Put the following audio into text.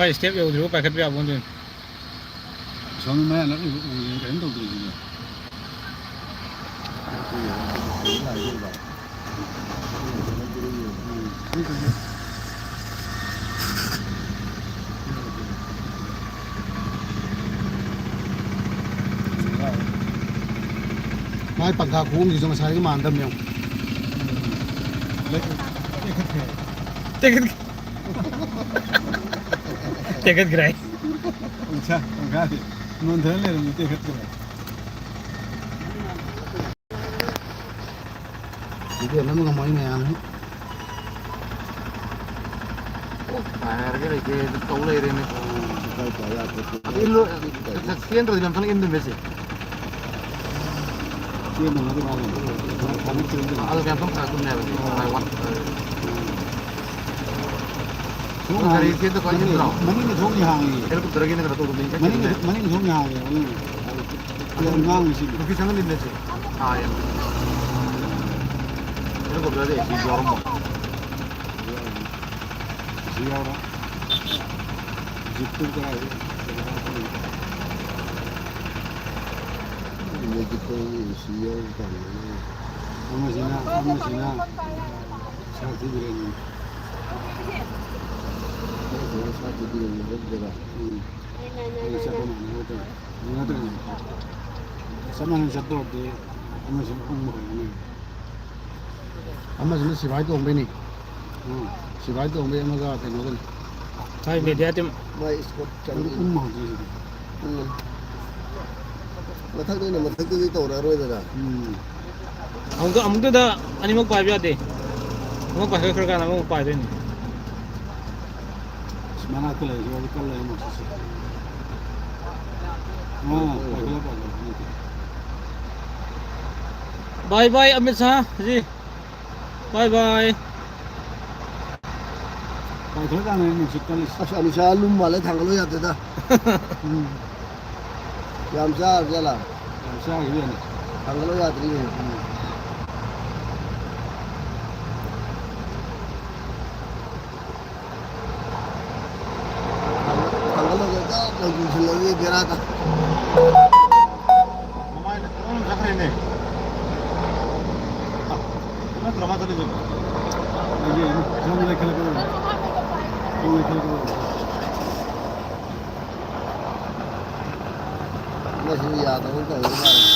step ꯌꯧꯗ꯭ꯔꯤꯕ ꯄꯥꯏꯈꯠꯄ ꯌꯥꯕ ꯑꯣꯟꯗꯣꯏꯅꯤ ꯁꯣꯝꯗ ꯃꯌꯥ ꯅꯛꯂꯤꯕ ꯎꯔꯦꯅ ꯀꯔꯤꯝ ꯇꯧꯗ꯭ꯔꯤꯁꯤꯅꯦ ꯃꯥꯏ ꯄꯪꯈꯥ ꯈꯣꯡꯁꯤꯁꯨ ꯉꯁꯥꯏꯒꯤ ꯃꯥꯟꯗꯕꯅꯦ ꯇꯦꯛꯈꯠꯈ꯭ꯔꯦ ꯄꯪꯈꯥꯗꯤ ꯅꯣꯟꯊꯔ ꯂꯩꯔꯝꯃꯤ ꯇꯦꯛꯈꯠꯈ꯭ꯔꯦ ꯏꯗꯦꯜ ꯑꯃ ꯉꯝꯃꯣꯏ ꯃꯌꯥꯝꯁꯤ ꯍꯥꯏꯔꯒ ꯂꯩꯇꯦ ꯇꯧ ꯂꯩꯔꯦꯅꯦ ꯆꯦꯟꯗ꯭ꯔꯗꯤ ꯌꯥꯝ ꯊꯅ ꯏꯟꯗꯣꯏꯅꯦꯁꯦ ꯆꯦꯟꯗꯅꯗꯤ ꯃꯥꯜꯂꯦ ꯑꯗꯨ ꯀꯌꯥꯝ ꯊꯅ ꯐꯔꯛꯇꯣꯏꯅꯦꯕ ꯒꯥꯔꯤ ꯆꯦꯟꯗ ꯀꯣꯏꯟꯗ꯭ꯔꯣ ꯃꯅꯤꯡꯗ ꯊꯣꯡꯁꯤ ꯍꯥꯡꯉꯤ ꯍꯦꯂꯤꯀꯣꯞꯇꯔꯒꯤꯅ ꯀꯩꯅꯣ ꯇꯧꯗꯣꯏꯅꯤ ꯃꯅꯤꯡꯗ ꯊꯣꯡꯁꯤ ꯍꯥꯡꯉꯤ ꯑꯗꯨ ꯉꯥꯡꯉꯤꯁꯤ ꯅꯨꯄꯤ ꯆꯪꯍꯜꯂꯤꯅꯦꯁꯦ ꯍꯦꯂꯤꯀꯣꯞꯇꯔꯗ ꯑꯦꯁꯤ ꯌꯥꯎꯔꯝꯃꯣ ꯁꯤ ꯌꯥꯎꯔꯣ ꯖꯤꯞꯇꯨ ꯀꯔꯥꯏ ꯑꯃꯁꯤꯅ ꯁꯥꯊꯤꯕꯤꯔꯅꯤ ꯆꯞ ꯃꯥꯟꯅꯅ ꯆꯠꯇꯧꯔꯗꯤ ꯑꯃꯁꯤꯅ ꯎꯪꯕ ꯍꯧꯔꯅꯤ ꯑꯃꯁꯤꯅ ꯁꯤꯐꯥꯏ ꯇꯣꯡꯕꯩꯅꯤ ꯁꯤꯐꯥꯏ ꯇꯣꯡꯕꯩ ꯑꯃꯒ ꯀꯩꯅꯣꯒꯅꯤ ꯃꯥꯏ ꯃꯦꯗꯤꯌꯥ ꯇꯤꯝ ꯎꯪꯕ ꯍꯧꯗꯣꯏꯁꯤꯗꯤ ꯃꯊꯛꯇꯗꯤ ꯇꯧꯔꯛꯑꯔꯣꯏꯗꯅ ꯑꯃꯨꯛꯇꯗ ꯑꯅꯤꯃꯛ ꯄꯥꯏꯕ ꯌꯥꯗꯦ ꯑꯃ ꯄꯥꯏꯈꯠꯈ꯭ꯔꯀꯥꯟꯗ ꯑꯃꯃꯨꯛ ꯄꯥꯏꯗꯣꯏꯅꯤ ꯃꯅꯥꯛꯇ ꯂꯩꯔꯤꯁꯤ ꯀꯜꯂ ꯃꯁꯤꯁꯦ bye bye Amit Shah ji bye bye Amit Shah लुम वाले थांगलो जाते था याम शाह चला थांगलो यात्री है थांगलो जाता लगी लगी गिरा था हमारे कौन सकरे ने मैं ड्रामा चले जो ये जो मैं खेल करो मैं खेल करो मैं याद हूं तो